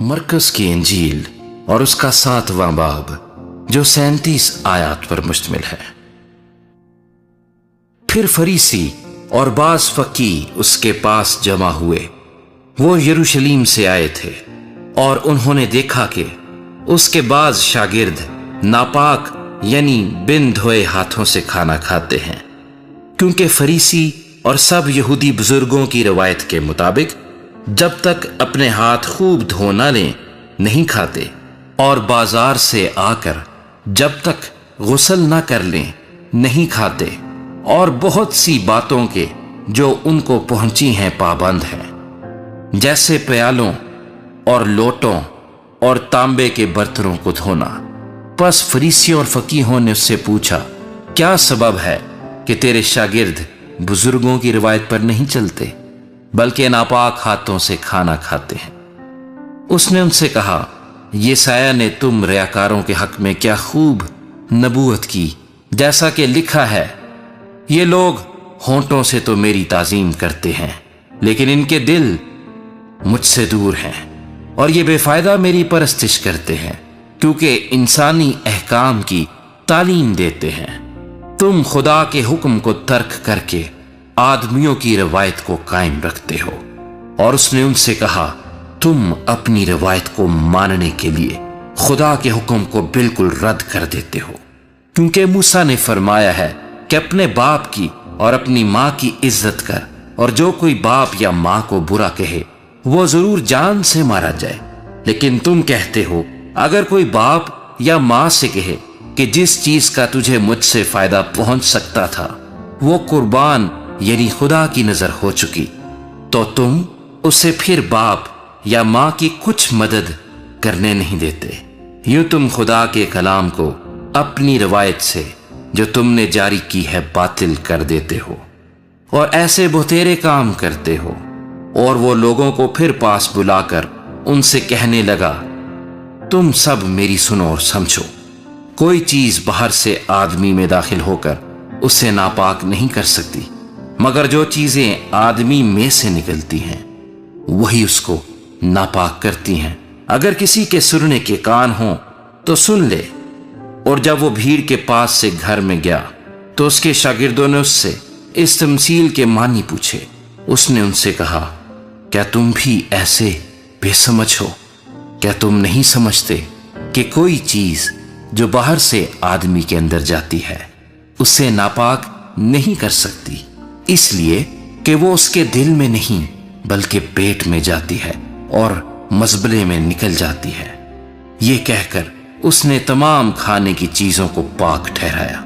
मरकस की इंजील और उसका 7वां बाब जो 37 आयत पर मुश्तमिल है। फिर फरीसी और बाज फकी उसके पास जमा हुए। वो यरूशलेम से आए थे और उन्होंने देखा कि उसके बाज शागिर्द नापाक यानी बिन धोए हाथों से खाना खाते हैं, क्योंकि फरीसी और सब यहूदी बुजुर्गों की रवायत के मुताबिक जब तक अपने हाथ खूब धो न लें नहीं खाते, और बाजार से आकर जब तक गुस्ल न कर लें नहीं खाते, और बहुत सी बातों के जो उनको पहुंची हैं पाबंद हैं, जैसे प्यालों और लोटों और तांबे के बर्तनों को धोना। बस फरीसियों और फकीहों ने उससे पूछा, क्या सबब है कि तेरे शागिर्द बुजुर्गों की रिवायत पर नहीं चलते बल्कि नापाक हाथों से खाना खाते हैं? उसने उनसे कहा, यसाया ने तुम रियाकारों के हक में क्या खूब नबूवत की, जैसा कि लिखा है, ये लोग होंठों से तो मेरी ताजीम करते हैं लेकिन इनके दिल मुझसे दूर हैं, और ये बेफायदा मेरी परस्तिश करते हैं क्योंकि इंसानी अहकाम की तालीम देते हैं। तुम खुदा के हुक्म को तर्क करके आदमियों की रवायत को कायम रखते हो। और उसने उनसे कहा, तुम अपनी रवायत को मानने के लिए खुदा के हुक्म को बिल्कुल रद्द कर देते हो, क्योंकि मूसा ने फरमाया है कि अपने बाप की और अपनी माँ की इज्जत कर, और जो कोई बाप या माँ को बुरा कहे वो जरूर जान से मारा जाए। लेकिन तुम कहते हो, अगर कोई बाप या माँ से कहे कि जिस चीज का तुझे मुझसे फायदा पहुंच सकता था वो कुर्बान यानी खुदा की नजर हो चुकी, तो तुम उसे फिर बाप या माँ की कुछ मदद करने नहीं देते। यूं तुम खुदा के कलाम को अपनी रवायत से जो तुमने जारी की है बातिल कर देते हो और ऐसे बहुतेरे काम करते हो। और वो लोगों को फिर पास बुलाकर उनसे कहने लगा, तुम सब मेरी सुनो और समझो, कोई चीज बाहर से आदमी में दाखिल होकर उसे नापाक नहीं कर सकती, मगर जो चीजें आदमी में से निकलती हैं वही उसको नापाक करती हैं। अगर किसी के सुनने के कान हो तो सुन ले। और जब वो भीड़ के पास से घर में गया तो उसके शागिर्दों ने उससे इस तमसील के मानी पूछे। उसने उनसे कहा, क्या तुम भी ऐसे बेसमझ हो? क्या तुम नहीं समझते कि कोई चीज जो बाहर से आदमी के अंदर जाती है उसे नापाक नहीं कर सकती, इसलिए कि वो उसके दिल में नहीं बल्कि पेट में जाती है और मजबले में निकल जाती है। ये कहकर उसने तमाम खाने की चीजों को पाक ठहराया।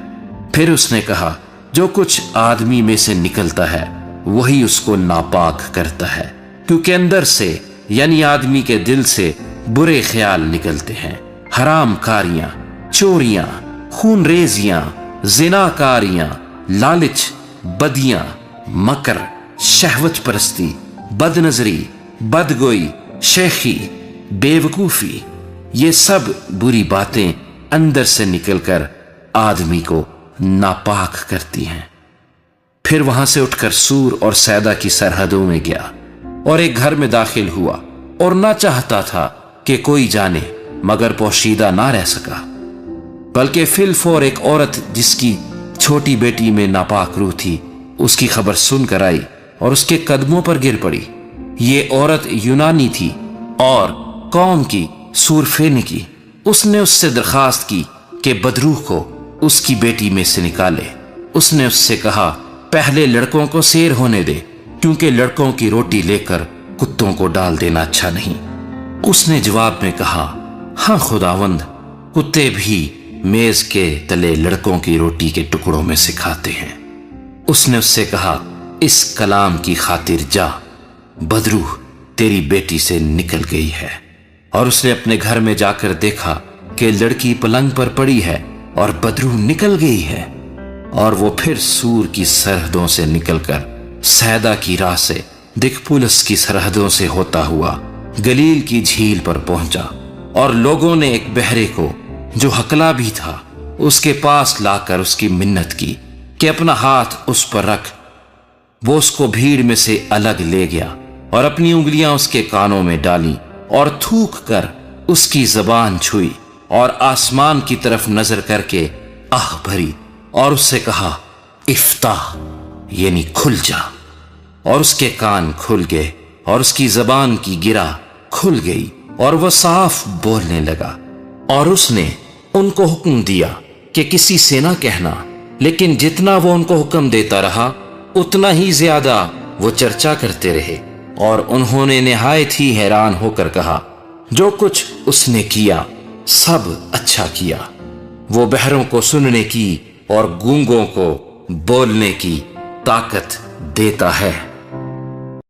फिर उसने कहा, जो कुछ आदमी में से निकलता है वही उसको नापाक करता है, क्योंकि अंदर से यानी आदमी के दिल से बुरे ख्याल निकलते हैं, हराम कारियां, चोरियां, खून रेजियां, जिनाकारियां, लालच, बदियां, मकर, शहवत परस्ती, बदनजरी, बदगोई, शेखी, बेवकूफी, ये सब बुरी बातें अंदर से निकलकर आदमी को नापाक करती हैं। फिर वहां से उठकर सूर और सैदा की सरहदों में गया और एक घर में दाखिल हुआ और ना चाहता था कि कोई जाने, मगर पोशीदा ना रह सका, बल्कि फिलफौर एक औरत जिसकी छोटी बेटी में नापाक रूह थी उसकी खबर सुनकर आई और उसके कदमों पर गिर पड़ी। ये औरत यूनानी थी और कौम की सूरफेनी की। उसने उससे दरखास्त की कि बदरूह को उसकी बेटी में से निकाले। उसने उससे कहा, पहले लड़कों को सैर होने दे, क्योंकि लड़कों की रोटी लेकर कुत्तों को डाल देना अच्छा नहीं। उसने जवाब में कहा, हाँ खुदावंद, कुत्ते भी मेज के तले लड़कों की रोटी के टुकड़ों में से खाते हैं। उसने उससे कहा, इस कलाम की खातिर जा, बदरूह तेरी बेटी से निकल गई है। और उसने अपने घर में जाकर देखा कि लड़की पलंग पर पड़ी है और बदरूह निकल गई है। और वो फिर सूर की सरहदों से निकलकर सैदा की राह से दिकपुलस की सरहदों से होता हुआ गलील की झील पर पहुंचा। और लोगों ने एक बहरे को जो हकला भी था उसके पास लाकर उसकी मिन्नत की कि अपना हाथ उस पर रख। वो उसको भीड़ में से अलग ले गया और अपनी उंगलियां उसके कानों में डाली اور تھوک کر اس کی زبان چھوئی اور آسمان کی طرف نظر کر کے آہ بھری اور اس سے کہا افتح، یعنی کھل جا۔ اور اس کے کان کھل گئے اور اس کی زبان کی گرہ کھل گئی اور وہ صاف بولنے لگا۔ اور اس نے ان کو حکم دیا کہ کسی سے نہ کہنا، لیکن جتنا وہ ان کو حکم دیتا رہا اتنا ہی زیادہ وہ چرچا کرتے رہے، اور انہوں نے نہایت ہی حیران ہو کر کہا جو کچھ اس نے کیا سب اچھا کیا۔ وہ بہروں کو سننے کی اور گونگوں کو بولنے کی طاقت دیتا ہے۔